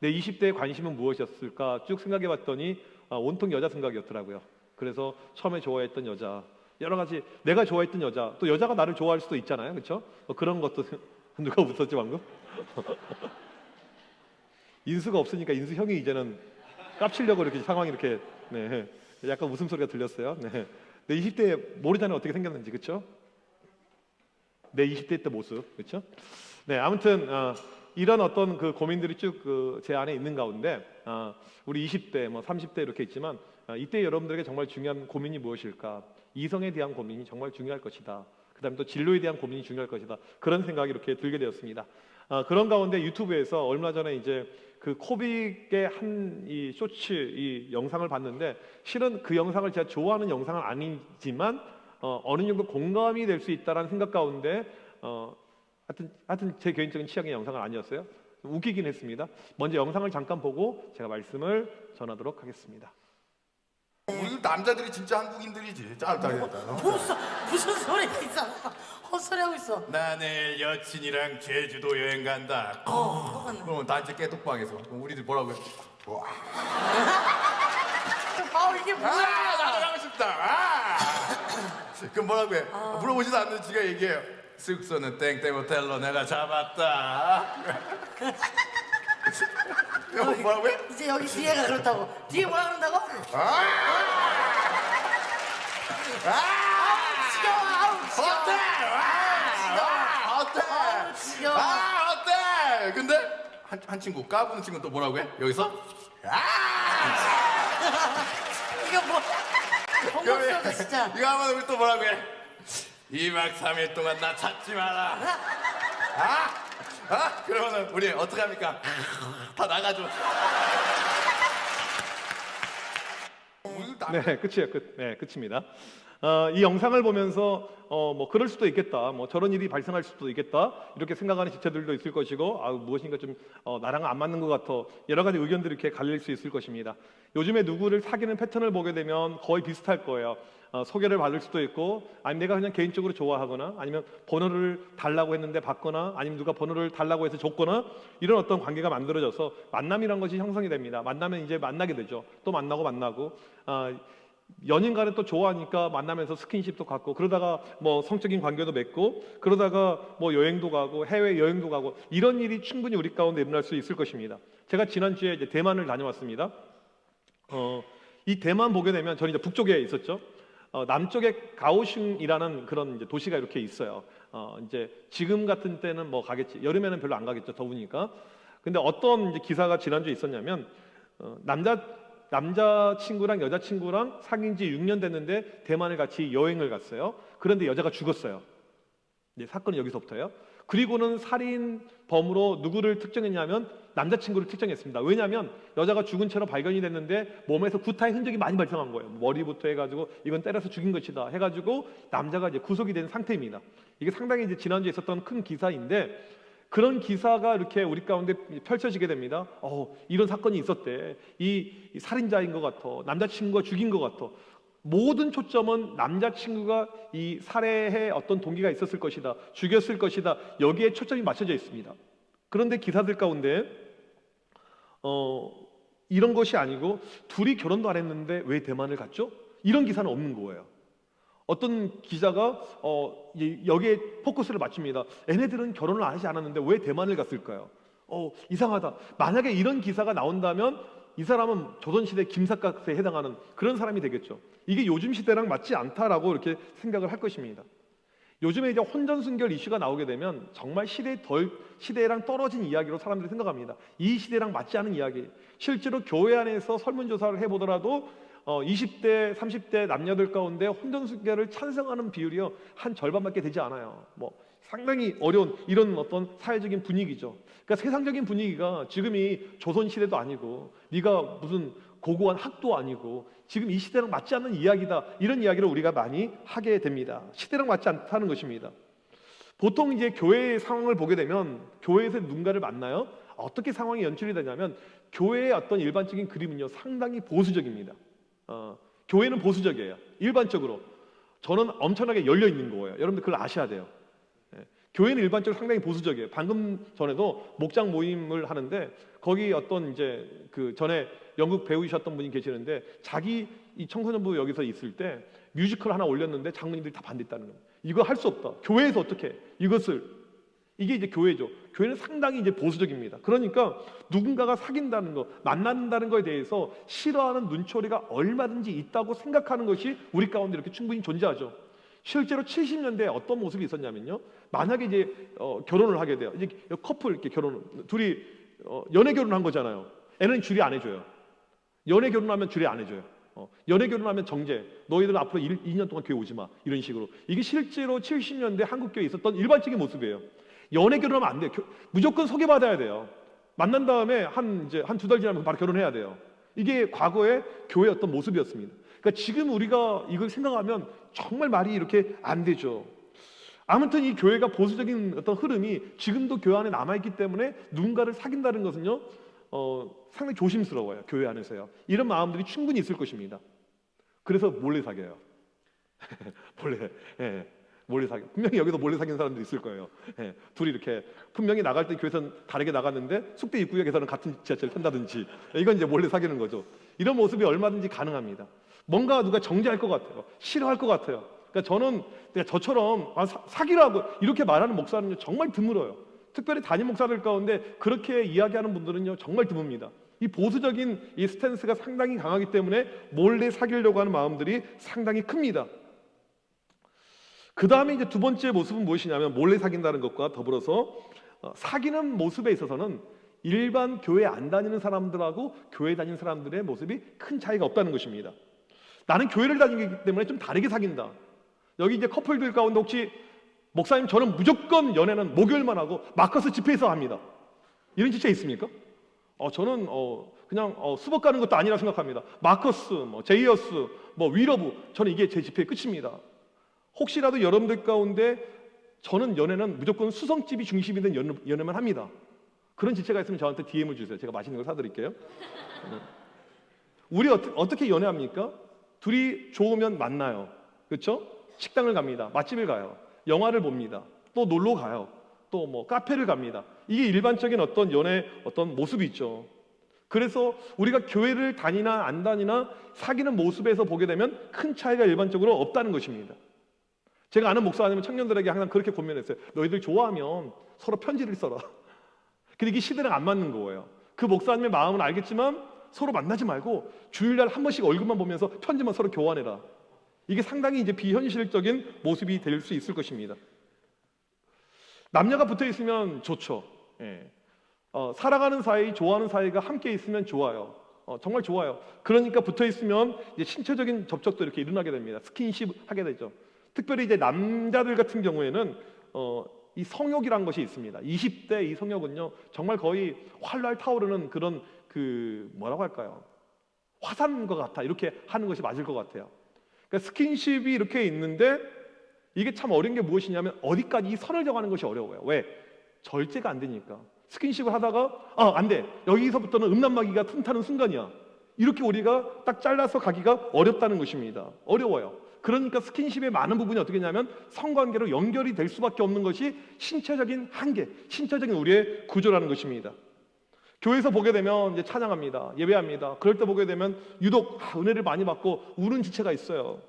내 20대의 관심은 무엇이었을까 쭉 생각해 봤더니 온통 여자 생각이었더라고요. 그래서 처음에 좋아했던 여자, 여러 가지 내가 좋아했던 여자, 또 여자가 나를 좋아할 수도 있잖아요. 그렇죠? 그런 것도 누가 웃었지 방금? 인수가 없으니까 인수 형이 이제는 깝치려고 이렇게 상황이 이렇게 네, 약간 웃음소리가 들렸어요. 네. 내 20대에 모르잖아요. 어떻게 생겼는지. 그렇죠? 내 20대 때 모습. 그렇죠? 네, 아무튼 이런 어떤 그 고민들이 쭉 제 안에 있는 가운데 우리 20대, 뭐 30대 이렇게 있지만 이때 여러분들에게 정말 중요한 고민이 무엇일까? 이성에 대한 고민이 정말 중요할 것이다. 그다음에 또 진로에 대한 고민이 중요할 것이다. 그런 생각이 이렇게 들게 되었습니다. 그런 가운데 유튜브에서 얼마 전에 이제 그 코빅의 한 이 쇼츠 이 영상을 봤는데 실은 그 영상을 제가 좋아하는 영상은 아니지만 어느 정도 공감이 될 수 있다라는 생각 가운데 하여튼 제 개인적인 취향의 영상은 아니었어요. 웃기긴 했습니다. 먼저 영상을 잠깐 보고 제가 말씀을 전하도록 하겠습니다. 우리 남자들이 진짜 한국인들이지. 짧다. 무슨 소리 있어? 헛소리하고 있어. 나 내일 여친이랑 제주도 여행 간다. 그럼 단체 깨톡방에서 그럼 우리들 뭐라고 해? 와. 이게 뭐야? 나도 하고 싶다. 그럼 뭐라고 해? 물어보지도 않는 지가 얘기해요. 숙소는 땡땡 호텔로 내가 잡았다. 뭐라고 해? 이제 여기 뒤에가 그렇다고. 뒤에 뭐라 그런다고? 지겨워. 호텔! 지겨워. 호텔! 근데 한 친구 까부는 친구는 또 뭐라고 해? 여기서? 이거 뭐? 공격스러워 진짜. 이거 하면 우리 또 뭐라고 해? 2박 3일 동안 나 찾지 마라. 그러면은 우리 어떻게 합니까? 다 나가죠. 네, 끝이에요. 끝. 네, 끝입니다. 이 영상을 보면서 뭐 그럴 수도 있겠다, 뭐 저런 일이 발생할 수도 있겠다 이렇게 생각하는 지체들도 있을 것이고, 무엇인가 좀 나랑 안 맞는 것 같아, 여러 가지 의견들이 이렇게 갈릴 수 있을 것입니다. 요즘에 누구를 사귀는 패턴을 보게 되면 거의 비슷할 거예요. 소개를 받을 수도 있고, 아니면 내가 그냥 개인적으로 좋아하거나, 아니면 번호를 달라고 했는데 받거나, 아니면 누가 번호를 달라고 해서 줬거나, 이런 어떤 관계가 만들어져서 만남이란 것이 형성이 됩니다. 만나면 이제 만나게 되죠. 또 만나고 연인 간에 또 좋아하니까 만나면서 스킨십도 갖고, 그러다가 뭐 성적인 관계도 맺고, 그러다가 뭐 여행도 가고 해외 여행도 가고, 이런 일이 충분히 우리 가운데 일어날 수 있을 것입니다. 제가 지난주에 이제 대만을 다녀왔습니다. 이 대만 보게 되면 저는 이제 북쪽에 있었죠. 남쪽에 가오슝이라는 그런 이제 도시가 이렇게 있어요. 이제 지금 같은 때는 뭐 가겠지. 여름에는 별로 안 가겠죠. 더우니까. 근데 어떤 이제 기사가 지난주에 있었냐면, 남자친구랑 여자친구랑 사귄 지 6년 됐는데 대만을 같이 여행을 갔어요. 그런데 여자가 죽었어요. 네, 사건은 여기서부터예요. 그리고는 살인범으로 누구를 특정했냐면 남자친구를 특정했습니다. 왜냐하면 여자가 죽은 채로 발견이 됐는데 몸에서 구타의 흔적이 많이 발생한 거예요. 머리부터 해가지고 이건 때려서 죽인 것이다 해가지고 남자가 이제 구속이 된 상태입니다. 이게 상당히 이제 지난주에 있었던 큰 기사인데, 그런 기사가 이렇게 우리 가운데 펼쳐지게 됩니다. 이런 사건이 있었대. 이 살인자인 것 같아. 남자친구가 죽인 것 같아. 모든 초점은 남자친구가 이 살해에 어떤 동기가 있었을 것이다, 죽였을 것이다, 여기에 초점이 맞춰져 있습니다. 그런데 기사들 가운데 이런 것이 아니고, 둘이 결혼도 안 했는데 왜 대만을 갔죠? 이런 기사는 없는 거예요. 어떤 기자가 여기에 포커스를 맞춥니다. 얘네들은 결혼을 하지 않았는데 왜 대만을 갔을까요? 이상하다. 만약에 이런 기사가 나온다면 이 사람은 조선시대 김삿갓에 해당하는 그런 사람이 되겠죠. 이게 요즘 시대랑 맞지 않다라고 이렇게 생각을 할 것입니다. 요즘에 이제 혼전순결 이슈가 나오게 되면 정말 시대랑 떨어진 이야기로 사람들이 생각합니다. 이 시대랑 맞지 않은 이야기. 실제로 교회 안에서 설문조사를 해보더라도 20대, 30대 남녀들 가운데 혼전순결을 찬성하는 비율이요, 한 절반밖에 되지 않아요. 뭐 상당히 어려운 이런 어떤 사회적인 분위기죠. 그러니까 세상적인 분위기가 지금이 조선시대도 아니고, 네가 무슨 고고한 학도 아니고, 지금 이 시대랑 맞지 않는 이야기다, 이런 이야기를 우리가 많이 하게 됩니다. 시대랑 맞지 않다는 것입니다. 보통 이제 교회의 상황을 보게 되면, 교회에서 누군가를 만나요. 어떻게 상황이 연출이 되냐면, 교회의 어떤 일반적인 그림은요, 상당히 보수적입니다. 교회는 보수적이에요. 일반적으로 저는 엄청나게 열려 있는 거예요. 여러분들 그걸 아셔야 돼요. 교회는 일반적으로 상당히 보수적이에요. 방금 전에도 목장 모임을 하는데 거기 어떤 이제 그 전에 연극 배우셨던 분이 계시는데 자기 이 청소년부 여기서 있을 때 뮤지컬 하나 올렸는데 장로님들이 다 반대했다는 거예요. 이거 할 수 없다. 교회에서 어떻게 해? 이것을 이게 이제 교회죠. 교회는 상당히 이제 보수적입니다. 그러니까 누군가가 사귄다는 거, 만난다는 거에 대해서 싫어하는 눈초리가 얼마든지 있다고 생각하는 것이 우리 가운데 이렇게 충분히 존재하죠. 실제로 70년대에 어떤 모습이 있었냐면요. 만약에 이제 결혼을 하게 돼요. 이제 커플 이렇게 둘이 연애 결혼한 거잖아요. 애는 주례 안 해줘요. 연애 결혼하면 주례 안 해줘요. 연애 결혼하면 정제. 너희들 앞으로 2년 동안 교회 오지 마. 이런 식으로. 이게 실제로 70년대 한국 교회에 있었던 일반적인 모습이에요. 연애 결혼하면 안 돼요. 무조건 소개받아야 돼요. 만난 다음에 한 두 달 지나면 바로 결혼해야 돼요. 이게 과거의 교회의 어떤 모습이었습니다. 그러니까 지금 우리가 이걸 생각하면 정말 말이 이렇게 안 되죠. 아무튼 이 교회가 보수적인 어떤 흐름이 지금도 교회 안에 남아있기 때문에 누군가를 사귄다는 것은요, 상당히 조심스러워요. 교회 안에서요. 이런 마음들이 충분히 있을 것입니다. 그래서 몰래 사귀어요. 몰래. 예. 몰래 사귀어. 분명히 여기도 몰래 사귀는 사람들이 있을 거예요. 예. 둘이 이렇게 분명히 나갈 때 교회에서는 다르게 나갔는데 숙대 입구역에서는 같은 지하철을 탄다든지, 이건 이제 몰래 사귀는 거죠. 이런 모습이 얼마든지 가능합니다. 뭔가 누가 정죄할 것 같아요. 싫어할 것 같아요. 그러니까 저는 저처럼 사귀라고 이렇게 말하는 목사는요 정말 드물어요. 특별히 담임 목사들 가운데 그렇게 이야기하는 분들은요 정말 드뭅니다. 이 보수적인 이 스탠스가 상당히 강하기 때문에 몰래 사귀려고 하는 마음들이 상당히 큽니다. 그 다음에 이제 두 번째 모습은 무엇이냐면, 몰래 사귄다는 것과 더불어서 사귀는 모습에 있어서는 일반 교회 안 다니는 사람들하고 교회 다니는 사람들의 모습이 큰 차이가 없다는 것입니다. 나는 교회를 다니기 때문에 좀 다르게 사귄다. 여기 이제 커플들 가운데 혹시 목사님 저는 무조건 연애는 목요일만 하고 마커스 집회에서 합니다. 이런 지체 있습니까? 저는 그냥 수업 가는 것도 아니라 생각합니다. 마커스, 제이어스, 위러브, 저는 이게 제 집회의 끝입니다. 혹시라도 여러분들 가운데 저는 연애는 무조건 수성집이 중심이 된 연애만 합니다. 그런 지체가 있으면 저한테 DM을 주세요. 제가 맛있는 걸 사드릴게요. 우리 어떻게 연애합니까? 둘이 좋으면 만나요. 그렇죠? 식당을 갑니다. 맛집을 가요. 영화를 봅니다. 또 놀러 가요. 또 카페를 갑니다. 이게 일반적인 어떤 연애 어떤 모습이 있죠. 그래서 우리가 교회를 다니나 안 다니나 사귀는 모습에서 보게 되면 큰 차이가 일반적으로 없다는 것입니다. 제가 아는 목사 아니면 청년들에게 항상 그렇게 권면했어요. 너희들 좋아하면 서로 편지를 써라. 근데 이게 시대랑 안 맞는 거예요. 그 목사님의 마음은 알겠지만 서로 만나지 말고 주일날 한 번씩 얼굴만 보면서 편지만 서로 교환해라. 이게 상당히 이제 비현실적인 모습이 될 수 있을 것입니다. 남녀가 붙어 있으면 좋죠. 예. 살아가는 사이, 좋아하는 사이가 함께 있으면 좋아요. 정말 좋아요. 그러니까 붙어 있으면 이제 신체적인 접촉도 이렇게 일어나게 됩니다. 스킨십 하게 되죠. 특별히 이제 남자들 같은 경우에는 이 성욕이란 것이 있습니다. 20대 이 성욕은요 정말 거의 활활 타오르는 그런 뭐라고 할까요? 화산과 같아, 이렇게 하는 것이 맞을 것 같아요. 그러니까 스킨십이 이렇게 있는데 이게 참 어려운 게 무엇이냐면 어디까지 이 선을 정하는 것이 어려워요. 왜? 절제가 안 되니까. 스킨십을 하다가 안 돼. 여기서부터는 음란마귀가 틈타는 순간이야. 이렇게 우리가 딱 잘라서 가기가 어렵다는 것입니다. 어려워요. 그러니까 스킨십의 많은 부분이 어떻게 되냐면 성관계로 연결이 될 수밖에 없는 것이 신체적인 한계, 신체적인 우리의 구조라는 것입니다. 교회에서 보게 되면 이제 찬양합니다. 예배합니다. 그럴 때 보게 되면 유독 은혜를 많이 받고 우는 지체가 있어요.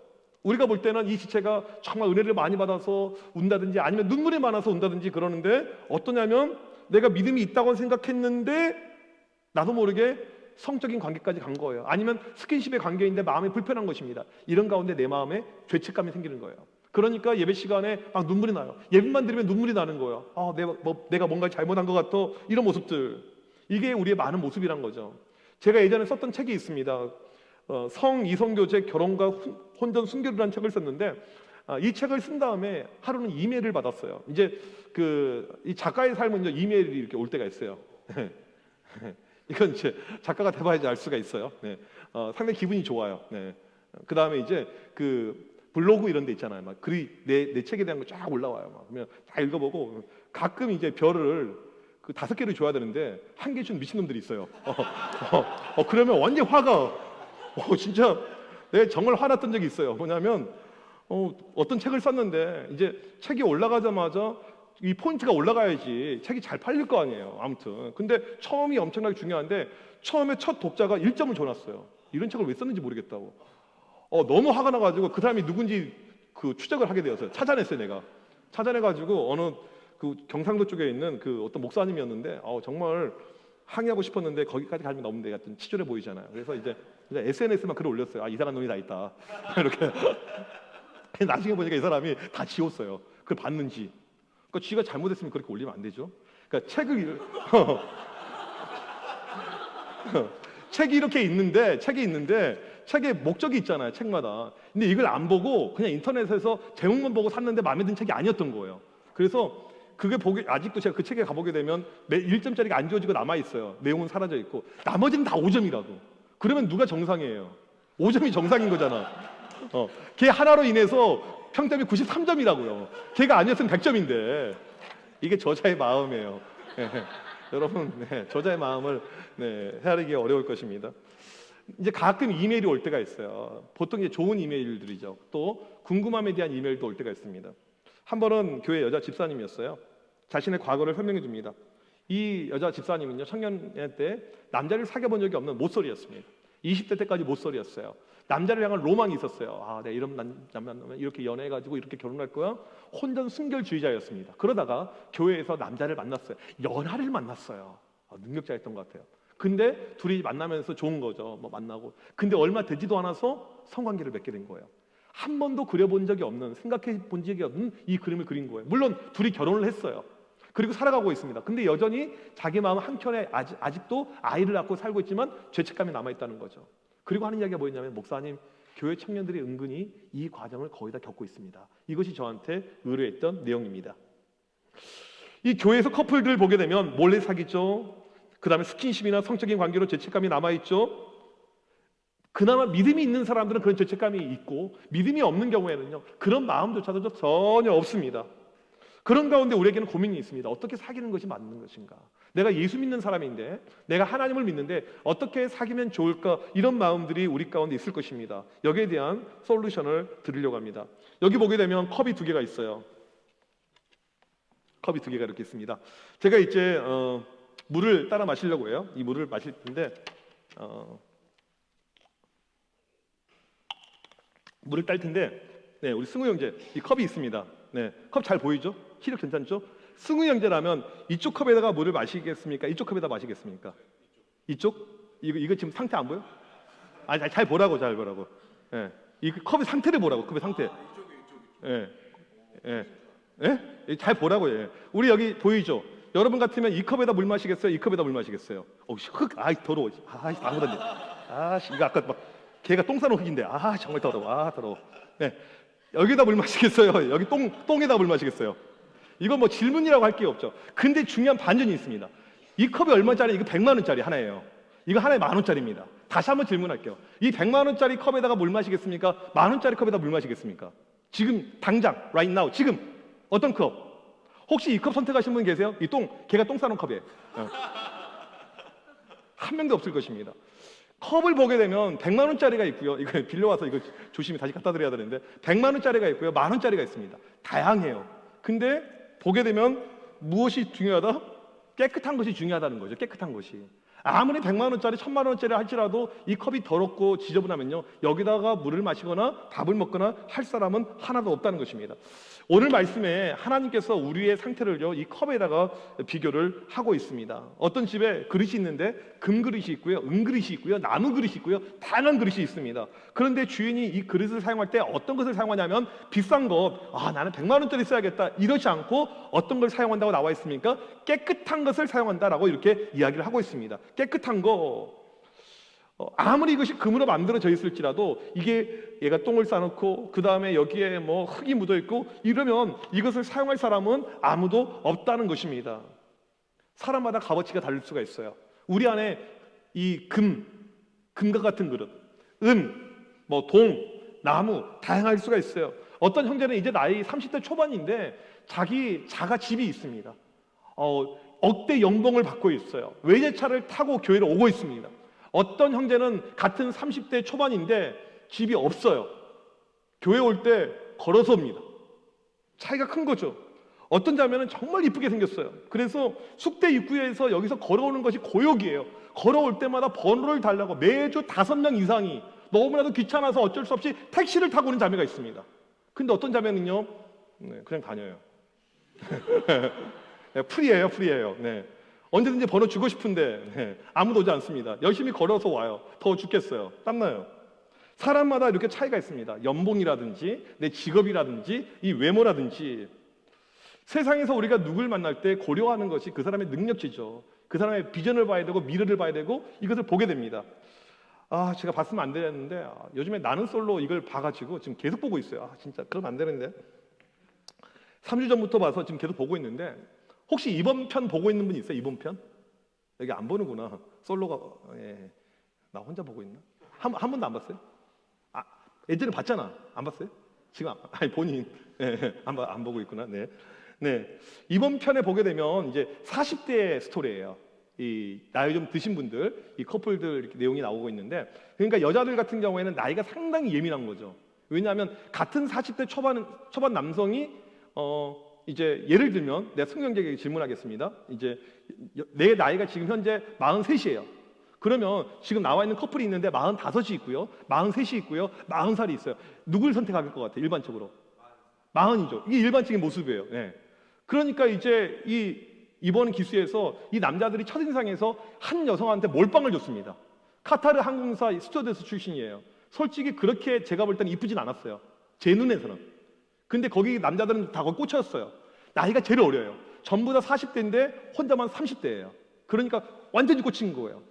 우리가 볼 때는 이 지체가 정말 은혜를 많이 받아서 운다든지 아니면 눈물이 많아서 운다든지 그러는데, 어떠냐면 내가 믿음이 있다고 생각했는데 나도 모르게 성적인 관계까지 간 거예요. 아니면 스킨십의 관계인데 마음이 불편한 것입니다. 이런 가운데 내 마음에 죄책감이 생기는 거예요. 그러니까 예배 시간에 막 눈물이 나요. 예배만 들으면 눈물이 나는 거예요. 내가 뭔가 잘못한 것 같아. 이런 모습들. 이게 우리의 많은 모습이란 거죠. 제가 예전에 썼던 책이 있습니다. 성이성교제 결혼과 혼전 순결이라는 책을 썼는데, 이 책을 쓴 다음에 하루는 이메일을 받았어요. 이제 이 작가의 삶은 이메일이 이렇게 올 때가 있어요. 이건 이제 작가가 돼봐야지 알 수가 있어요. 네. 상당히 기분이 좋아요. 네. 그 다음에 이제 블로그 이런 데 있잖아요. 막 글이 내 책에 대한 거 쫙 올라와요. 막 그러면 다 읽어보고 가끔 이제 별을 5개를 줘야 되는데 1개 준 미친놈들이 있어요. 그러면 완전 화가 진짜 내가 정말 화났던 적이 있어요. 뭐냐면 어떤 책을 썼는데 이제 책이 올라가자마자 이 포인트가 올라가야지 책이 잘 팔릴 거 아니에요. 아무튼 근데 처음이 엄청나게 중요한데 처음에 첫 독자가 1점을 줘놨어요. 이런 책을 왜 썼는지 모르겠다고. 너무 화가 나가지고 그 사람이 누군지 그 추적을 하게 되었어요. 찾아냈어요. 내가 찾아내가지고 어느 그 경상도 쪽에 있는 그 어떤 목사님이었는데 정말 항의하고 싶었는데 거기까지 가면 너무 같은 치졸해 보이잖아요. 그래서 이제 SNS만 글을 올렸어요. 이상한 놈이 다 있다 이렇게. 나중에 보니까 이 사람이 다 지웠어요. 그걸 봤는지. 그러니까 쥐가 잘못했으면 그렇게 올리면 안 되죠. 그러니까 책이 이렇게 있는데 책에 목적이 있잖아요. 책마다. 근데 이걸 안 보고 그냥 인터넷에서 제목만 보고 샀는데 마음에 든 책이 아니었던 거예요. 그래서 그게 아직도 제가 그 책에 가보게 되면 1점짜리가 안 지워지고 남아 있어요. 내용은 사라져 있고 나머지는 다 5점이라고. 그러면 누가 정상이에요? 5점이 정상인 거잖아. 걔 하나로 인해서 평점이 93점이라고요. 걔가 아니었으면 100점인데 이게 저자의 마음이에요. 여러분, 저자의 마음을 헤아리기 어려울 것입니다. 이제 가끔 이메일이 올 때가 있어요. 보통 이제 좋은 이메일들이죠. 또 궁금함에 대한 이메일도 올 때가 있습니다. 한 번은 교회 여자 집사님이었어요. 자신의 과거를 설명해 줍니다. 이 여자 집사님은요, 청년년 때 남자를 사귀어 본 적이 없는 모쏠이었습니다. 20대 때까지 모쏠이었어요. 남자를 향한 로망이 있었어요. 내가 이런 남자 만나면 이렇게 연애해가지고 이렇게 결혼할 거야. 혼전 순결주의자였습니다. 그러다가 교회에서 남자를 만났어요. 연하를 만났어요. 능력자였던 것 같아요. 근데 둘이 만나면서 좋은 거죠. 만나고. 근데 얼마 되지도 않아서 성관계를 맺게 된 거예요. 한 번도 그려본 적이 없는, 생각해 본 적이 없는 이 그림을 그린 거예요. 물론 둘이 결혼을 했어요. 그리고 살아가고 있습니다. 근데 여전히 자기 마음 한켠에 아직도 아이를 낳고 살고 있지만 죄책감이 남아있다는 거죠. 그리고 하는 이야기가 뭐였냐면, 목사님, 교회 청년들이 은근히 이 과정을 거의 다 겪고 있습니다. 이것이 저한테 의뢰했던 내용입니다. 이 교회에서 커플들 보게 되면 몰래 사귀죠. 그 다음에 스킨십이나 성적인 관계로 죄책감이 남아있죠. 그나마 믿음이 있는 사람들은 그런 죄책감이 있고, 믿음이 없는 경우에는요, 그런 마음조차도 전혀 없습니다. 그런 가운데 우리에게는 고민이 있습니다. 어떻게 사귀는 것이 맞는 것인가? 내가 예수 믿는 사람인데, 내가 하나님을 믿는데 어떻게 사귀면 좋을까? 이런 마음들이 우리 가운데 있을 것입니다. 여기에 대한 솔루션을 드리려고 합니다. 여기 보게 되면 컵이 2개가 있어요. 컵이 2개가 이렇게 있습니다. 제가 이제 물을 따라 마시려고 해요. 이 물을 마실 텐데 물을 딸 텐데, 우리 승우 형제, 이 컵이 있습니다. 컵 잘 보이죠? 시력 괜찮죠? 승우 형제라면 이쪽 컵에다가 물을 마시겠습니까? 이쪽 컵에다 마시겠습니까? 이쪽? 이거 지금 상태 안 보여? 잘 보라고, 잘 보라고. 이 컵의 상태를 보라고, 컵의 상태. 잘 보라고. 우리 여기 보이죠? 여러분 같으면 이 컵에다 물 마시겠어요? 이 컵에다 물 마시겠어요? 더러워. 다 묻었네. 이거 아까 막 걔가 똥 싸는 흙인데, 정말 더러워. 더러워. 여기다 물 마시겠어요? 여기 똥에다 물 마시겠어요? 이건 뭐 질문이라고 할 게 없죠. 근데 중요한 반전이 있습니다. 이 컵이 얼마짜리? 이거 100만 원짜리 하나예요. 이거 하나에 10,000원짜리입니다. 다시 한번 질문할게요. 이 100만 원짜리 컵에다가 물 마시겠습니까? 10,000원짜리 컵에다 물 마시겠습니까? 지금 당장 right now 지금 어떤 컵? 혹시 이 컵 선택하신 분 계세요? 걔가 똥 싸는 컵이에요. 한 명도 없을 것입니다. 컵을 보게 되면 100만 원짜리가 있고요. 이거 빌려와서 이거 조심히 다시 갖다 드려야 되는데, 100만 원짜리가 있고요, 10,000원짜리가 있습니다. 다양해요. 근데 보게 되면 무엇이 중요하다? 깨끗한 것이 중요하다는 거죠. 깨끗한 것이. 아무리 100만 원짜리, 1000만 원짜리 할지라도 이 컵이 더럽고 지저분하면요, 여기다가 물을 마시거나 밥을 먹거나 할 사람은 하나도 없다는 것입니다. 오늘 말씀에 하나님께서 우리의 상태를요, 이 컵에다가 비교를 하고 있습니다. 어떤 집에 그릇이 있는데 금 그릇이 있고요, 은 그릇이 있고요, 나무 그릇이 있고요, 다양한 그릇이 있습니다. 그런데 주인이 이 그릇을 사용할 때 어떤 것을 사용하냐면, 비싼 것, 나는 100만 원짜리 써야겠다, 이러지 않고 어떤 걸 사용한다고 나와 있습니까? 깨끗한 것을 사용한다라고 이렇게 이야기를 하고 있습니다. 깨끗한 거, 아무리 이것이 금으로 만들어져 있을지라도, 이게 얘가 똥을 싸놓고 그 다음에 여기에 뭐 흙이 묻어 있고 이러면 이것을 사용할 사람은 아무도 없다는 것입니다. 사람마다 값어치가 다를 수가 있어요. 우리 안에 이 금과 같은 그릇, 동, 나무, 다양할 수가 있어요. 어떤 형제는 이제 나이 30대 초반인데 자가 집이 있습니다. 억대 연봉을 받고 있어요. 외제차를 타고 교회를 오고 있습니다. 어떤 형제는 같은 30대 초반인데 집이 없어요. 교회 올 때 걸어서 옵니다. 차이가 큰 거죠. 어떤 자매는 정말 이쁘게 생겼어요. 그래서 숙대 입구에서 여기서 걸어오는 것이 고역이에요. 걸어올 때마다 번호를 달라고 매주 5명 이상이 너무나도 귀찮아서 어쩔 수 없이 택시를 타고 오는 자매가 있습니다. 근데 어떤 자매는요, 그냥 다녀요. 네, 프리예요. 네. 언제든지 번호 주고 싶은데 아무도 오지 않습니다. 열심히 걸어서 와요. 더워 죽겠어요. 땀나요. 사람마다 이렇게 차이가 있습니다. 연봉이라든지 내 직업이라든지 이 외모라든지. 세상에서 우리가 누굴 만날 때 고려하는 것이 그 사람의 능력치죠. 그 사람의 비전을 봐야 되고 미래를 봐야 되고 이것을 보게 됩니다. 제가 봤으면 안 되는데 요즘에 나는 솔로 이걸 봐가지고 지금 계속 보고 있어요. 진짜 그러면 안 되는데. 3주 전부터 봐서 지금 계속 보고 있는데 혹시 이번 편 보고 있는 분 있어요? 이번 편? 여기 안 보는구나. 솔로가 나 혼자 보고 있나? 한 번도 안 봤어요? 예전에 봤잖아. 안 봤어요? 지금 본인 안 보고 있구나. 네. 이번 편에 보게 되면 이제 40대 스토리예요. 이 나이 좀 드신 분들, 이 커플들 이렇게 내용이 나오고 있는데, 그러니까 여자들 같은 경우에는 나이가 상당히 예민한 거죠. 왜냐하면 같은 40대 초반 남성이 이제 예를 들면 내가 승경에게 질문하겠습니다. 이제 내 나이가 지금 현재 43이에요. 그러면 지금 나와 있는 커플이 있는데 45이 있고요, 43이 있고요, 40살이 있어요. 누굴 선택할 것 같아요? 일반적으로 40이죠. 이게 일반적인 모습이에요. 네. 그러니까 이제 이번 기수에서 이 남자들이 첫인상에서 한 여성한테 몰빵을 줬습니다. 카타르 항공사 스튜어디스 출신이에요. 솔직히 그렇게 제가 볼 때는 이쁘진 않았어요. 제 눈에서는. 근데 거기 남자들은 다 거기 꽂혔어요. 나이가 제일 어려요. 전부 다 40대인데 혼자만 30대예요. 그러니까 완전히 꽂힌 거예요.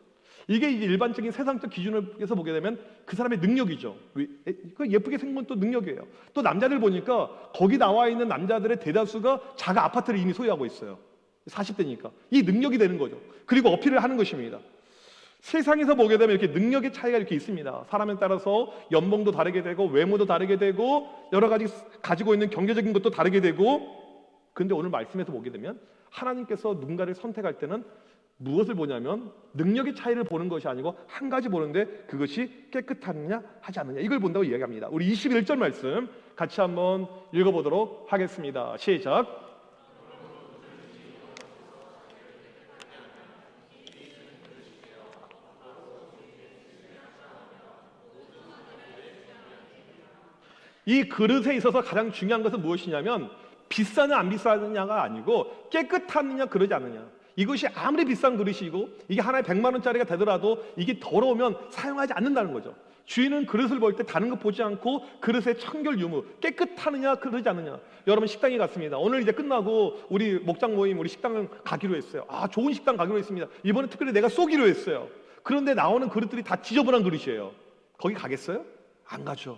이게 이제 일반적인 세상적 기준에서 보게 되면 그 사람의 능력이죠. 예쁘게 생긴 건 또 능력이에요. 또 남자들 보니까 거기 나와 있는 남자들의 대다수가 자가 아파트를 이미 소유하고 있어요. 40대니까. 이 능력이 되는 거죠. 그리고 어필을 하는 것입니다. 세상에서 보게 되면 이렇게 능력의 차이가 이렇게 있습니다. 사람에 따라서 연봉도 다르게 되고 외모도 다르게 되고 여러 가지 가지고 있는 경제적인 것도 다르게 되고. 근데 오늘 말씀에서 보게 되면 하나님께서 누군가를 선택할 때는 무엇을 보냐면 능력의 차이를 보는 것이 아니고 한 가지 보는데 그것이 깨끗하느냐 하지 않느냐 이걸 본다고 이야기합니다. 우리 21절 말씀 같이 한번 읽어보도록 하겠습니다. 시작. 이 그릇에 있어서 가장 중요한 것은 무엇이냐면 비싸냐 안 비싸느냐가 아니고 깨끗하느냐 그러지 않느냐. 이것이 아무리 비싼 그릇이고 이게 하나에 100만 원짜리가 되더라도 이게 더러우면 사용하지 않는다는 거죠. 주인은 그릇을 볼 때 다른 것 보지 않고 그릇의 청결 유무 깨끗하느냐 그러지 않느냐. 여러분 식당에 갔습니다. 오늘 이제 끝나고 우리 목장 모임 우리 식당을 가기로 했어요. 좋은 식당 가기로 했습니다. 이번에 특별히 내가 쏘기로 했어요. 그런데 나오는 그릇들이 다 지저분한 그릇이에요. 거기 가겠어요? 안 가죠.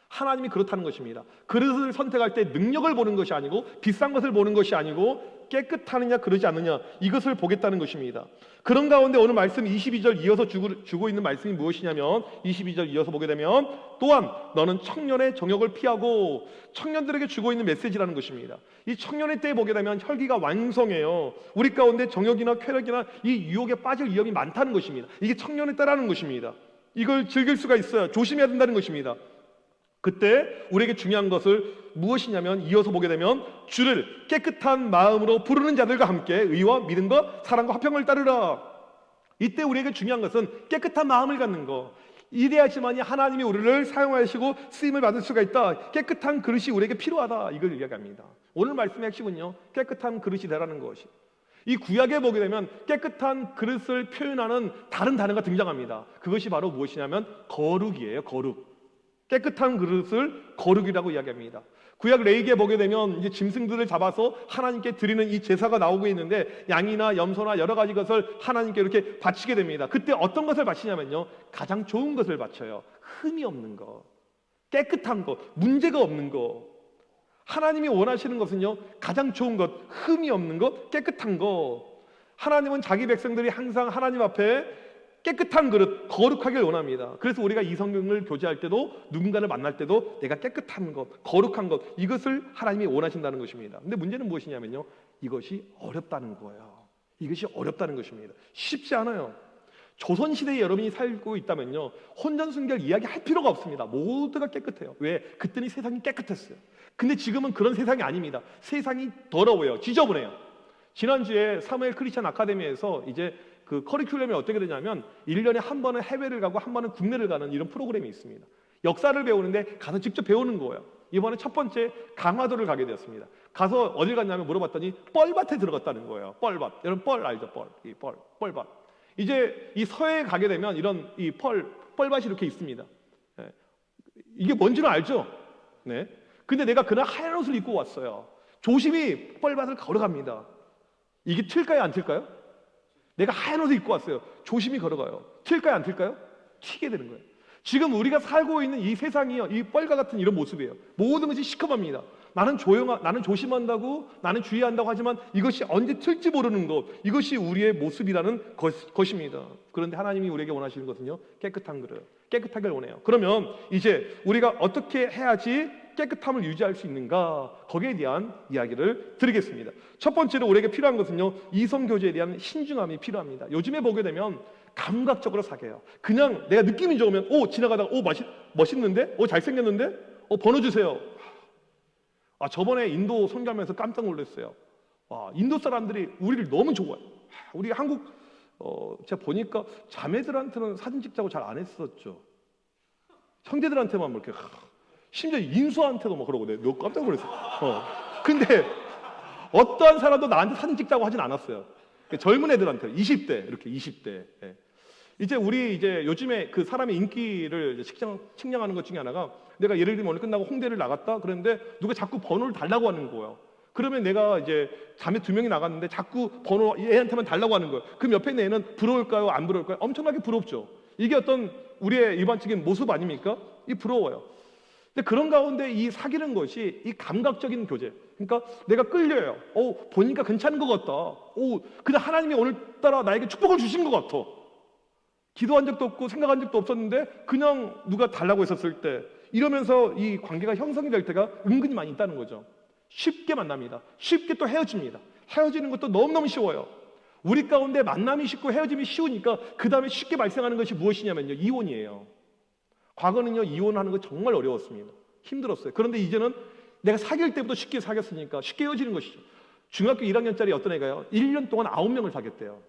하나님이 그렇다는 것입니다. 그릇을 선택할 때 능력을 보는 것이 아니고 비싼 것을 보는 것이 아니고 깨끗하느냐 그러지 않느냐 이것을 보겠다는 것입니다. 그런 가운데 오늘 말씀 22절 이어서 주고 있는 말씀이 무엇이냐면 22절 이어서 보게 되면 또한 너는 청년의 정욕을 피하고 청년들에게 주고 있는 메시지라는 것입니다. 이 청년의 때에 보게 되면 혈기가 왕성해요. 우리 가운데 정욕이나 쾌락이나 이 유혹에 빠질 위험이 많다는 것입니다. 이게 청년의 때라는 것입니다. 이걸 즐길 수가 있어요. 조심해야 된다는 것입니다. 그때 우리에게 중요한 것을 무엇이냐면 이어서 보게 되면 주를 깨끗한 마음으로 부르는 자들과 함께 의와 믿음과 사랑과 화평을 따르라. 이때 우리에게 중요한 것은 깨끗한 마음을 갖는 거. 이래야지만이 하나님이 우리를 사용하시고 쓰임을 받을 수가 있다. 깨끗한 그릇이 우리에게 필요하다. 이걸 이야기합니다. 오늘 말씀의 핵심은요, 깨끗한 그릇이 되라는 것이. 이 구약에 보게 되면 깨끗한 그릇을 표현하는 다른 단어가 등장합니다. 그것이 바로 무엇이냐면 거룩이에요. 거룩. 깨끗한 그릇을 거룩이라고 이야기합니다. 구약 레위기에 보게 되면 이제 짐승들을 잡아서 하나님께 드리는 이 제사가 나오고 있는데 양이나 염소나 여러 가지 것을 하나님께 이렇게 바치게 됩니다. 그때 어떤 것을 바치냐면요, 가장 좋은 것을 바쳐요. 흠이 없는 것, 깨끗한 것, 문제가 없는 것. 하나님이 원하시는 것은요, 가장 좋은 것, 흠이 없는 것, 깨끗한 것. 하나님은 자기 백성들이 항상 하나님 앞에 깨끗한 그릇, 거룩하길 원합니다. 그래서 우리가 이 성경을 교제할 때도 누군가를 만날 때도 내가 깨끗한 것, 거룩한 것, 이것을 하나님이 원하신다는 것입니다. 근데 문제는 무엇이냐면요, 이것이 어렵다는 거예요. 이것이 어렵다는 것입니다. 쉽지 않아요. 조선시대에 여러분이 살고 있다면요, 혼전순결 이야기 할 필요가 없습니다. 모두가 깨끗해요. 왜? 그때는 세상이 깨끗했어요. 근데 지금은 그런 세상이 아닙니다. 세상이 더러워요. 지저분해요. 지난주에 사무엘 크리스천 아카데미에서 이제 그 커리큘럼이 어떻게 되냐면 1년에 한 번은 해외를 가고 한 번은 국내를 가는 이런 프로그램이 있습니다. 역사를 배우는데 가서 직접 배우는 거예요. 이번에 첫 번째 강화도를 가게 되었습니다. 가서 어딜 갔냐면 물어봤더니 뻘밭에 들어갔다는 거예요. 뻘밭. 여러분 뻘 알죠? 뻘밭. 이제 이 서해에 가게 되면 이런 이 뻘밭이 이렇게 있습니다. 예. 이게 뭔지는 알죠? 네. 근데 내가 그날 하얀 옷을 입고 왔어요. 조심히 뻘밭을 걸어갑니다. 이게 튈까요? 안 튈까요? 내가 하얀 옷을 입고 왔어요. 조심히 걸어가요. 튈까요? 안 튈까요? 튀게 되는 거예요. 지금 우리가 살고 있는 이 세상이요, 이 뻘과 같은 이런 모습이에요. 모든 것이 시커멉니다. 나는 조심한다고, 나는 주의한다고 하지만 이것이 언제 튈지 모르는 것, 이것이 우리의 모습이라는 것입니다. 그런데 하나님이 우리에게 원하시는 것은요, 깨끗한 그릇, 깨끗하길 원해요. 그러면 이제 우리가 어떻게 해야지 깨끗함을 유지할 수 있는가, 거기에 대한 이야기를 드리겠습니다. 첫 번째로 우리에게 필요한 것은요, 이성교제에 대한 신중함이 필요합니다. 요즘에 보게 되면 감각적으로 사귀어요. 그냥 내가 느낌이 좋으면 지나가다가 멋있는데? 잘생겼는데? 번호 주세요. 저번에 인도 선교하면서 깜짝 놀랐어요. 인도 사람들이 우리를 너무 좋아해요. 우리 한국 제가 보니까 자매들한테는 사진 찍자고 잘 안 했었죠. 형제들한테만 뭐 이렇게 심지어 인수한테도 뭐 그러고 내가 깜짝 놀랐어요. 근데 어떠한 사람도 나한테 사진 찍자고 하진 않았어요. 젊은 애들한테 20대 이렇게 20대. 예. 이제 우리 요즘에 그 사람의 인기를 측량하는 것 중에 하나가, 내가 예를 들면 오늘 끝나고 홍대를 나갔다 그랬는데 누가 자꾸 번호를 달라고 하는 거예요. 그러면 내가 이제 자매 2명이 나갔는데 자꾸 번호 애한테만 달라고 하는 거예요. 그럼 옆에 있는 애는 부러울까요? 안 부러울까요? 엄청나게 부럽죠. 이게 어떤 우리의 일반적인 모습 아닙니까? 이 부러워요. 근데 그런 가운데 이 사귀는 것이 이 감각적인 교제. 그러니까 내가 끌려요. 보니까 괜찮은 것 같다. 그냥 하나님이 오늘따라 나에게 축복을 주신 것 같아. 기도한 적도 없고 생각한 적도 없었는데 그냥 누가 달라고 했었을 때, 이러면서 이 관계가 형성이 될 때가 은근히 많이 있다는 거죠. 쉽게 만납니다. 쉽게 또 헤어집니다. 헤어지는 것도 너무너무 쉬워요. 우리 가운데 만남이 쉽고 헤어짐이 쉬우니까 그 다음에 쉽게 발생하는 것이 무엇이냐면요, 이혼이에요. 과거는요, 이혼하는 거 정말 어려웠습니다. 힘들었어요. 그런데 이제는 내가 사귈 때부터 쉽게 사귀었으니까 쉽게 헤어지는 것이죠. 중학교 1학년짜리 어떤 애가요, 1년 동안 9명을 사귀었대요.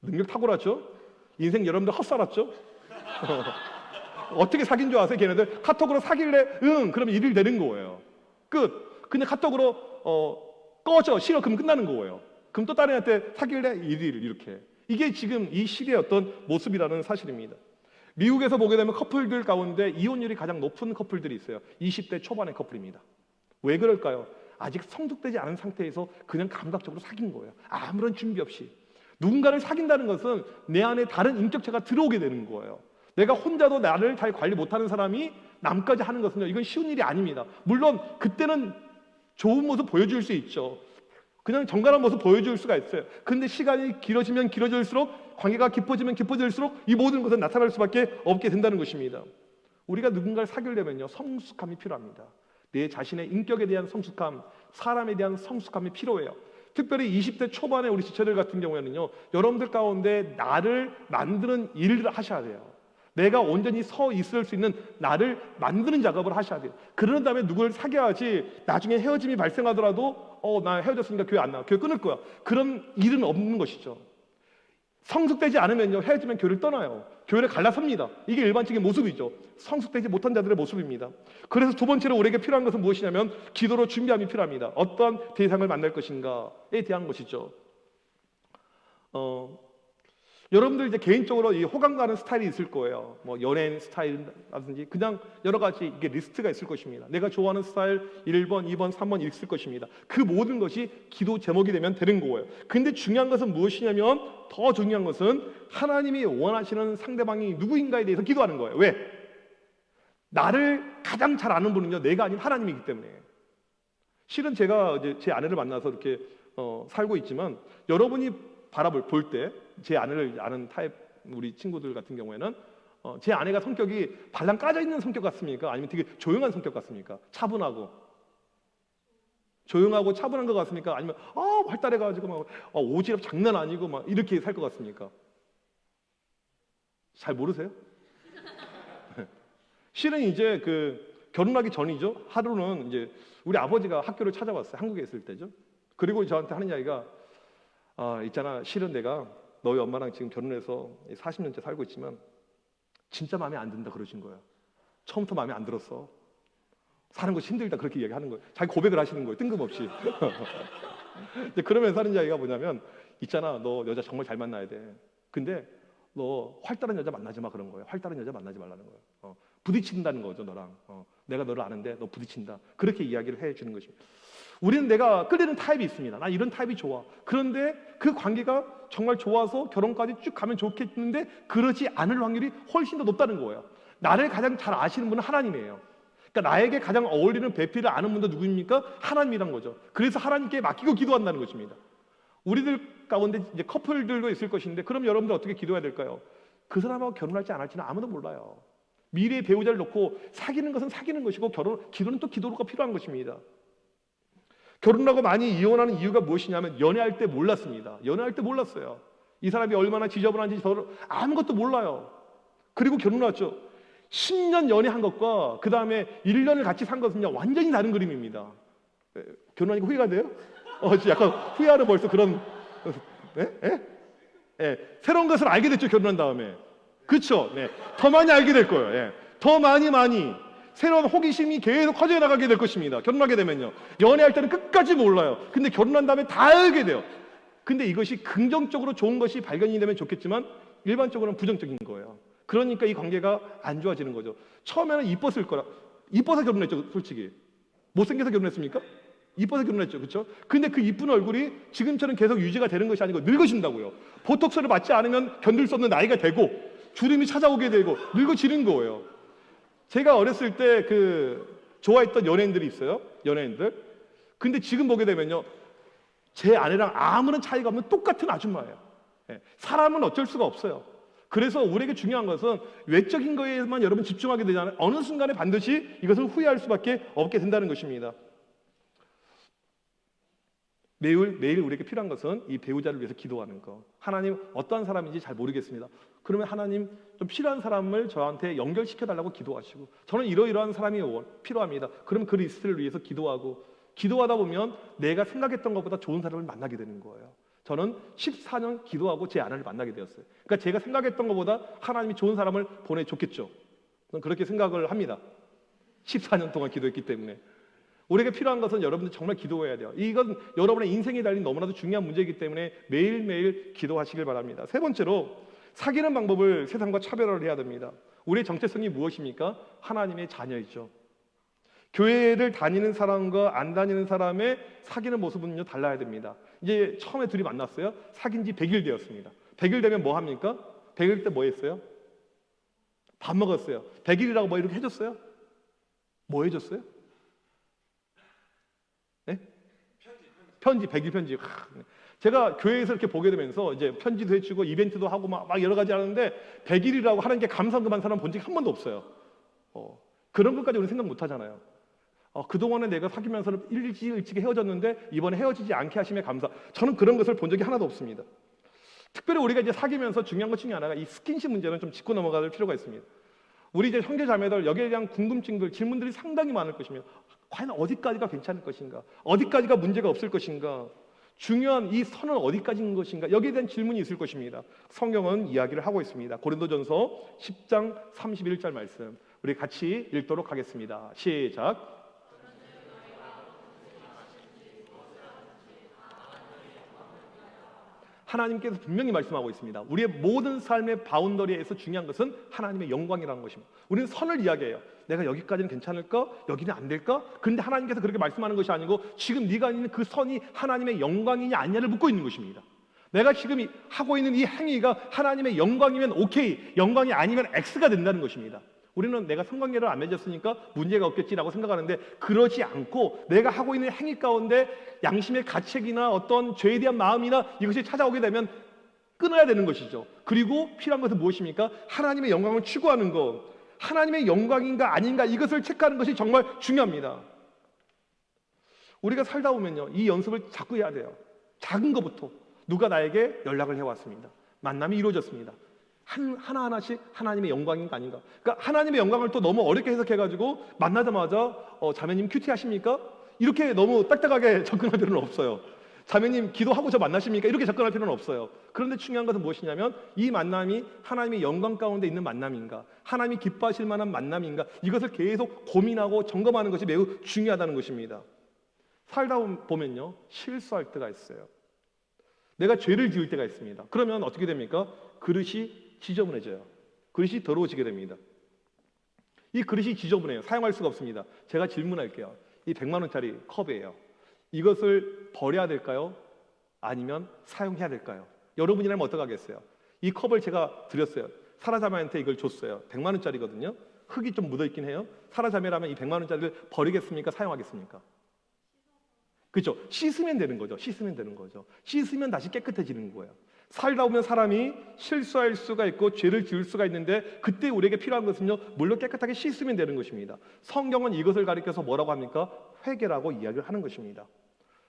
능력 탁월하죠? 인생 여러분들 헛살았죠? 어떻게 사귄 줄 아세요? 걔네들 카톡으로 사귈래? 응, 그러면 일일 되는 거예요. 끝. 근데 카톡으로 꺼져, 싫어, 그럼 끝나는 거예요. 그럼 또 다른 애한테 사귈래? 일일, 이렇게. 이게 지금 이 시대의 어떤 모습이라는 사실입니다. 미국에서 보게 되면 커플들 가운데 이혼율이 가장 높은 커플들이 있어요. 20대 초반의 커플입니다. 왜 그럴까요? 아직 성숙되지 않은 상태에서 그냥 감각적으로 사귄 거예요. 아무런 준비 없이. 누군가를 사귄다는 것은 내 안에 다른 인격체가 들어오게 되는 거예요. 내가 혼자도 나를 잘 관리 못하는 사람이 남까지 하는 것은요, 이건 쉬운 일이 아닙니다. 물론 그때는 좋은 모습 보여줄 수 있죠. 그냥 정갈한 모습 보여줄 수가 있어요. 근데 시간이 길어지면 길어질수록, 관계가 깊어지면 깊어질수록 이 모든 것은 나타날 수밖에 없게 된다는 것입니다. 우리가 누군가를 사귀려면요, 성숙함이 필요합니다. 내 자신의 인격에 대한 성숙함, 사람에 대한 성숙함이 필요해요. 특별히 20대 초반의 우리 지체들 같은 경우에는요, 여러분들 가운데 나를 만드는 일을 하셔야 돼요. 내가 온전히 서 있을 수 있는 나를 만드는 작업을 하셔야 돼요. 그런 다음에 누구를 사귀어야지 나중에 헤어짐이 발생하더라도 나 헤어졌으니까 교회 안 나와, 교회 끊을 거야, 그런 일은 없는 것이죠. 성숙되지 않으면요, 헤어지면 교회를 떠나요. 교회를 갈라섭니다. 이게 일반적인 모습이죠. 성숙되지 못한 자들의 모습입니다. 그래서 두 번째로 우리에게 필요한 것은 무엇이냐면 기도로 준비함이 필요합니다. 어떤 대상을 만날 것인가에 대한 것이죠. 여러분들 이제 개인적으로 이 호감 가는 스타일이 있을 거예요. 뭐 연예인 스타일이라든지 그냥 여러 가지 이게 리스트가 있을 것입니다. 내가 좋아하는 스타일 1번, 2번, 3번 있을 것입니다. 그 모든 것이 기도 제목이 되면 되는 거예요. 근데 중요한 것은 무엇이냐면, 더 중요한 것은 하나님이 원하시는 상대방이 누구인가에 대해서 기도하는 거예요. 왜? 나를 가장 잘 아는 분은요, 내가 아닌 하나님이기 때문에. 실은 제가 이제 제 아내를 만나서 이렇게 살고 있지만, 여러분이 볼 때 제 아내를 아는 타입 우리 친구들 같은 경우에는 제 아내가 성격이 발랑 까져 있는 성격 같습니까? 아니면 되게 조용한 성격 같습니까? 차분하고 차분한 것 같습니까? 아니면 활달해가지고 막 오지랖 장난 아니고 막 이렇게 살 것 같습니까? 잘 모르세요? 실은 이제 그 결혼하기 전이죠. 하루는 이제 우리 아버지가 학교를 찾아왔어요. 한국에 있을 때죠. 그리고 저한테 하는 이야기가 있잖아. 실은 내가 너희 엄마랑 지금 결혼해서 40년째 살고 있지만 진짜 마음에 안 든다 그러신 거예요. 처음부터 마음에 안 들었어. 사는 것이 힘들다 그렇게 이야기하는 거예요. 자기 고백을 하시는 거예요. 뜬금없이. 그러면서 하는 이야기가 뭐냐면 있잖아. 너 여자 정말 잘 만나야 돼. 근데 너 활달한 여자 만나지 마 그런 거예요. 활달한 여자 만나지 말라는 거예요. 부딪힌다는 거죠 너랑. 내가 너를 아는데 너 부딪힌다. 그렇게 이야기를 해주는 것입니다. 우리는 내가 끌리는 타입이 있습니다. 나 이런 타입이 좋아. 그런데 그 관계가 정말 좋아서 결혼까지 쭉 가면 좋겠는데 그러지 않을 확률이 훨씬 더 높다는 거예요. 나를 가장 잘 아시는 분은 하나님이에요. 그러니까 나에게 가장 어울리는 배필을 아는 분도 누구입니까? 하나님이란 거죠. 그래서 하나님께 맡기고 기도한다는 것입니다. 우리들 가운데 이제 커플들도 있을 것인데 그럼 여러분들 어떻게 기도해야 될까요? 그 사람하고 결혼할지 안 할지는 아무도 몰라요. 미래의 배우자를 놓고 사귀는 것은 사귀는 것이고 기도는 또 기도가 필요한 것입니다. 결혼하고 많이 이혼하는 이유가 무엇이냐면 연애할 때 몰랐습니다. 연애할 때 몰랐어요. 이 사람이 얼마나 지저분한지 저를 아무것도 몰라요. 그리고 결혼했죠. 10년 연애한 것과 그 다음에 1년을 같이 산 것은요 완전히 다른 그림입니다. 결혼하니까 후회가 돼요? 약간 후회하는 벌써 그런 새로운 것을 알게 됐죠. 결혼한 다음에. 그렇죠? 네. 더 많이 알게 될 거예요. 더 많이 새로운 호기심이 계속 커져 나가게 될 것입니다. 결혼하게 되면요. 연애할 때는 끝까지 몰라요. 근데 결혼한 다음에 다 알게 돼요. 근데 이것이 긍정적으로 좋은 것이 발견이 되면 좋겠지만 일반적으로는 부정적인 거예요. 그러니까 이 관계가 안 좋아지는 거죠. 처음에는 이뻤을 거라. 이뻐서 결혼했죠, 솔직히. 못생겨서 결혼했습니까? 이뻐서 결혼했죠, 그렇죠? 근데 그 이쁜 얼굴이 지금처럼 계속 유지가 되는 것이 아니고 늙으신다고요. 보톡스를 맞지 않으면 견딜 수 없는 나이가 되고 주름이 찾아오게 되고 늙어지는 거예요. 제가 어렸을 때 좋아했던 연예인들이 있어요. 연예인들. 근데 지금 보게 되면요, 제 아내랑 아무런 차이가 없는 똑같은 아줌마예요. 사람은 어쩔 수가 없어요. 그래서 우리에게 중요한 것은 외적인 거에만 여러분 집중하게 되잖아요. 어느 순간에 반드시 이것을 후회할 수밖에 없게 된다는 것입니다. 매일 우리에게 필요한 것은 이 배우자를 위해서 기도하는 것. 하나님 어떠한 사람인지 잘 모르겠습니다. 그러면 하나님 좀 필요한 사람을 저한테 연결시켜 달라고 기도하시고 저는 이러이러한 사람이 필요합니다. 그러면 그 리스트를 위해서 기도하다 보면 내가 생각했던 것보다 좋은 사람을 만나게 되는 거예요. 저는 14년 기도하고 제 아내를 만나게 되었어요. 그러니까 제가 생각했던 것보다 하나님이 좋은 사람을 보내줬겠죠. 저는 그렇게 생각을 합니다. 14년 동안 기도했기 때문에. 우리에게 필요한 것은 여러분들 정말 기도해야 돼요. 이건 여러분의 인생에 달린 너무나도 중요한 문제이기 때문에 매일매일 기도하시길 바랍니다. 세 번째로 사귀는 방법을 세상과 차별화를 해야 됩니다. 우리의 정체성이 무엇입니까? 하나님의 자녀이죠. 교회를 다니는 사람과 안 다니는 사람의 사귀는 모습은요 달라야 됩니다. 이제 처음에 둘이 만났어요. 사귄 지 100일 되었습니다. 100일 되면 뭐 합니까? 100일 때 뭐 했어요? 밥 먹었어요. 100일이라고 뭐 이렇게 해줬어요? 뭐 해줬어요? 네? 편지, 100일 편지. 제가 교회에서 이렇게 보게 되면서 이제 편지도 해주고 이벤트도 하고 막 여러 가지 하는데 100일이라고 하는 게 감사금한 사람 본 적이 한 번도 없어요. 그런 것까지 우리는 생각 못 하잖아요. 그동안에 내가 사귀면서 일찍 헤어졌는데 이번에 헤어지지 않게 하심에 감사. 저는 그런 것을 본 적이 하나도 없습니다. 특별히 우리가 이제 사귀면서 중요한 것 중에 하나가 이 스킨십 문제는 좀 짚고 넘어갈 필요가 있습니다. 우리 이제 형제 자매들 여기에 대한 궁금증들, 질문들이 상당히 많을 것이며 과연 어디까지가 괜찮을 것인가? 어디까지가 문제가 없을 것인가? 중요한 이 선은 어디까지인 것인가? 여기에 대한 질문이 있을 것입니다. 성경은 이야기를 하고 있습니다. 고린도전서 10장 31절 말씀 우리 같이 읽도록 하겠습니다. 시작. 하나님께서 분명히 말씀하고 있습니다. 우리의 모든 삶의 바운더리에서 중요한 것은 하나님의 영광이라는 것입니다. 우리는 선을 이야기해요. 내가 여기까지는 괜찮을까? 여기는 안 될까? 그런데 하나님께서 그렇게 말씀하는 것이 아니고 지금 네가 있는 그 선이 하나님의 영광이냐 아니냐를 묻고 있는 것입니다. 내가 지금 하고 있는 이 행위가 하나님의 영광이면 오케이, 영광이 아니면 X가 된다는 것입니다. 우리는 내가 성관계를 안 맺었으니까 문제가 없겠지라고 생각하는데 그러지 않고 내가 하고 있는 행위 가운데 양심의 가책이나 어떤 죄에 대한 마음이나 이것이 찾아오게 되면 끊어야 되는 것이죠. 그리고 필요한 것은 무엇입니까? 하나님의 영광을 추구하는 것. 하나님의 영광인가 아닌가 이것을 체크하는 것이 정말 중요합니다. 우리가 살다 보면요 이 연습을 자꾸 해야 돼요. 작은 것부터 누가 나에게 연락을 해왔습니다. 만남이 이루어졌습니다. 하나하나씩 하나님의 영광인가 아닌가. 그러니까 하나님의 영광을 또 너무 어렵게 해석해가지고 만나자마자 자매님 큐티 하십니까? 이렇게 너무 딱딱하게 접근할 필요는 없어요. 자매님 기도하고 저 만나십니까? 이렇게 접근할 필요는 없어요. 그런데 중요한 것은 무엇이냐면 이 만남이 하나님의 영광 가운데 있는 만남인가, 하나님이 기뻐하실 만한 만남인가, 이것을 계속 고민하고 점검하는 것이 매우 중요하다는 것입니다. 살다 보면요, 실수할 때가 있어요. 내가 죄를 지을 때가 있습니다. 그러면 어떻게 됩니까? 그릇이 지저분해져요. 그릇이 더러워지게 됩니다. 이 그릇이 지저분해요. 사용할 수가 없습니다. 제가 질문할게요. 이 100만 원짜리 컵이에요. 이것을 버려야 될까요? 아니면 사용해야 될까요? 여러분이라면 어떻게 하겠어요? 이 컵을 제가 드렸어요. 사라자매한테 이걸 줬어요. 100만 원짜리거든요. 흙이 좀 묻어있긴 해요. 사라자매라면 이 100만 원짜리를 버리겠습니까? 사용하겠습니까? 그렇죠? 씻으면 되는 거죠. 씻으면 되는 거죠. 씻으면 다시 깨끗해지는 거예요. 살다 보면 사람이 실수할 수가 있고 죄를 지을 수가 있는데 그때 우리에게 필요한 것은요, 물론 깨끗하게 씻으면 되는 것입니다. 성경은 이것을 가리켜서 뭐라고 합니까? 회개라고 이야기를 하는 것입니다.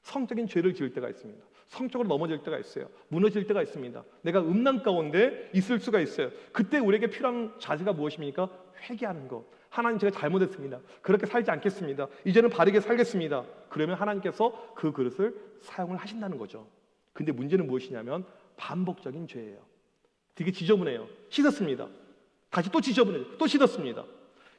성적인 죄를 지을 때가 있습니다. 성적으로 넘어질 때가 있어요. 무너질 때가 있습니다. 내가 음란 가운데 있을 수가 있어요. 그때 우리에게 필요한 자세가 무엇입니까? 회개하는 것. 하나님, 제가 잘못했습니다. 그렇게 살지 않겠습니다. 이제는 바르게 살겠습니다. 그러면 하나님께서 그 그릇을 사용을 하신다는 거죠. 근데 문제는 무엇이냐면 반복적인 죄예요. 되게 지저분해요. 씻었습니다. 다시 또 지저분해요. 또 씻었습니다.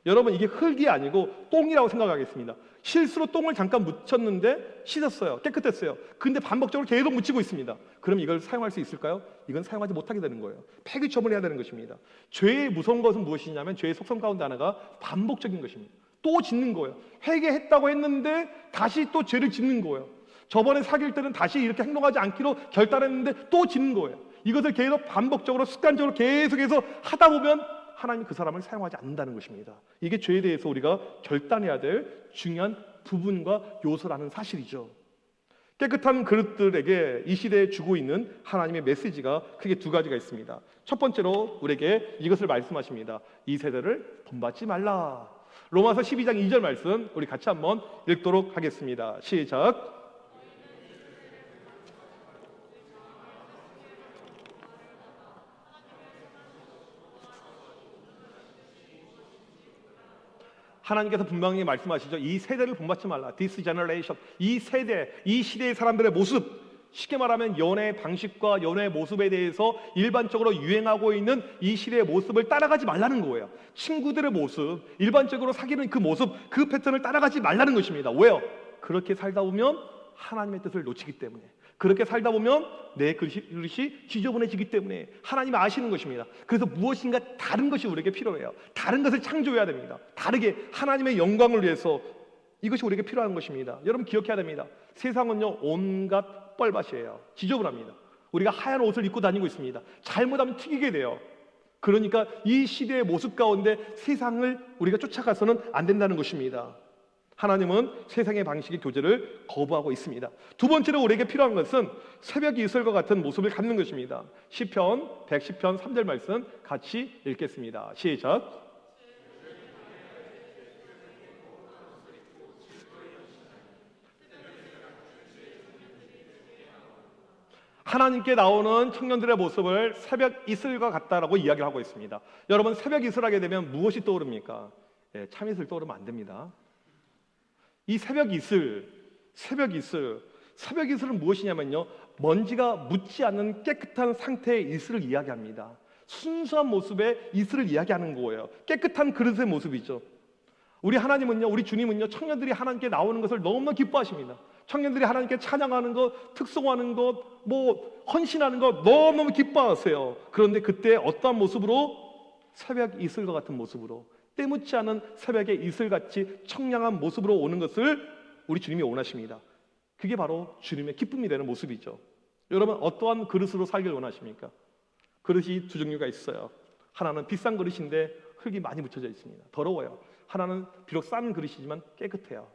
여러분, 이게 흙이 아니고 똥이라고 생각하겠습니다. 실수로 똥을 잠깐 묻혔는데 씻었어요. 깨끗했어요. 근데 반복적으로 계속 묻히고 있습니다. 그럼 이걸 사용할 수 있을까요? 이건 사용하지 못하게 되는 거예요. 폐기 처분해야 되는 것입니다. 죄의 무서운 것은 무엇이냐면 죄의 속성 가운데 하나가 반복적인 것입니다. 또 짓는 거예요. 회개했다고 했는데 다시 또 죄를 짓는 거예요. 저번에 사귈 때는 다시 이렇게 행동하지 않기로 결단했는데 또 짓는 거예요. 이것을 계속 반복적으로 습관적으로 계속해서 하다 보면 하나님이 그 사람을 사용하지 않는다는 것입니다. 이게 죄에 대해서 우리가 결단해야 될 중요한 부분과 요소라는 사실이죠. 깨끗한 그릇들에게 이 시대에 주고 있는 하나님의 메시지가 크게 두 가지가 있습니다. 첫 번째로 우리에게 이것을 말씀하십니다. 이 세대를 본받지 말라. 로마서 12장 2절 말씀 우리 같이 한번 읽도록 하겠습니다. 시작. 하나님께서 분명히 말씀하시죠. 이 세대를 본받지 말라. This generation. 이 세대, 이 시대의 사람들의 모습, 쉽게 말하면 연애 방식과 연애 모습에 대해서 일반적으로 유행하고 있는 이 시대의 모습을 따라가지 말라는 거예요. 친구들의 모습, 일반적으로 사귀는 그 모습, 그 패턴을 따라가지 말라는 것입니다. 왜요? 그렇게 살다 보면 하나님의 뜻을 놓치기 때문에, 그렇게 살다 보면 내 그릇이 지저분해지기 때문에 하나님이 아시는 것입니다. 그래서 무엇인가 다른 것이 우리에게 필요해요. 다른 것을 창조해야 됩니다. 다르게 하나님의 영광을 위해서 이것이 우리에게 필요한 것입니다. 여러분 기억해야 됩니다. 세상은요 온갖 뻘밭이에요. 지저분합니다. 우리가 하얀 옷을 입고 다니고 있습니다. 잘못하면 튀기게 돼요. 그러니까 이 시대의 모습 가운데 세상을 우리가 쫓아가서는 안 된다는 것입니다. 하나님은 세상의 방식의 교제를 거부하고 있습니다. 두 번째로 우리에게 필요한 것은 새벽 이슬과 같은 모습을 갖는 것입니다. 시편 110편 3절 말씀 같이 읽겠습니다. 시작. 하나님께 나오는 청년들의 모습을 새벽 이슬과 같다라고 이야기를 하고 있습니다. 여러분, 새벽 이슬하게 되면 무엇이 떠오릅니까? 참이슬 떠오르면 안 됩니다. 이 새벽 이슬은 무엇이냐면요, 먼지가 묻지 않는 깨끗한 상태의 이슬을 이야기합니다. 순수한 모습의 이슬을 이야기하는 거예요. 깨끗한 그릇의 모습이죠. 우리 하나님은요, 우리 주님은요, 청년들이 하나님께 나오는 것을 너무 기뻐하십니다. 청년들이 하나님께 찬양하는 것, 특송하는 것, 헌신하는 것 너무너무 기뻐하세요. 그런데 그때 어떠한 모습으로? 새벽 이슬과 같은 모습으로, 때묻지 않은 새벽의 이슬같이 청량한 모습으로 오는 것을 우리 주님이 원하십니다. 그게 바로 주님의 기쁨이 되는 모습이죠. 여러분, 어떠한 그릇으로 살길 원하십니까? 그릇이 두 종류가 있어요. 하나는 비싼 그릇인데 흙이 많이 묻혀져 있습니다. 더러워요. 하나는 비록 싼 그릇이지만 깨끗해요.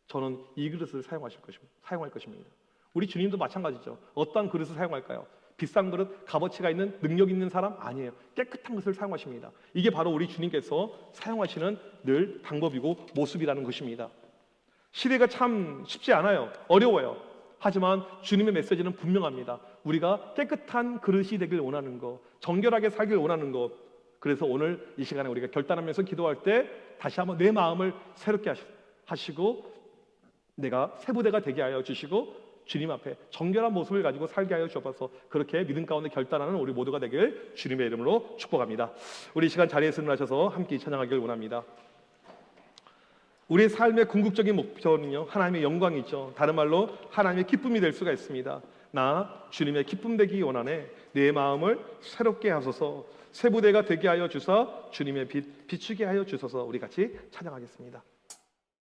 저는 이 그릇을 사용할 것입니다. 우리 주님도 마찬가지죠. 어떠한 그릇을 사용할까요? 비싼 그릇, 값어치가 있는, 능력 있는 사람? 아니에요. 깨끗한 것을 사용하십니다. 이게 바로 우리 주님께서 사용하시는 늘 방법이고 모습이라는 것입니다. 시대가 참 쉽지 않아요. 어려워요. 하지만 주님의 메시지는 분명합니다. 우리가 깨끗한 그릇이 되길 원하는 것, 정결하게 살길 원하는 것. 그래서 오늘 이 시간에 우리가 결단하면서 기도할 때 다시 한번 내 마음을 새롭게 하시고 내가 새 부대가 되게 하여 주시고 주님 앞에 정결한 모습을 가지고 살게 하여 주옵소서. 그렇게 믿음 가운데 결단하는 우리 모두가 되길 주님의 이름으로 축복합니다. 우리 이 시간 자리에서 일어나셔서 함께 찬양하기를 원합니다. 우리의 삶의 궁극적인 목표는요, 하나님의 영광이죠. 다른 말로 하나님의 기쁨이 될 수가 있습니다. 나 주님의 기쁨 되기 원하네. 내 마음을 새롭게 하소서. 새 부대가 되게 하여 주사 주님의 빛 비추게 하여 주소서. 우리 같이 찬양하겠습니다.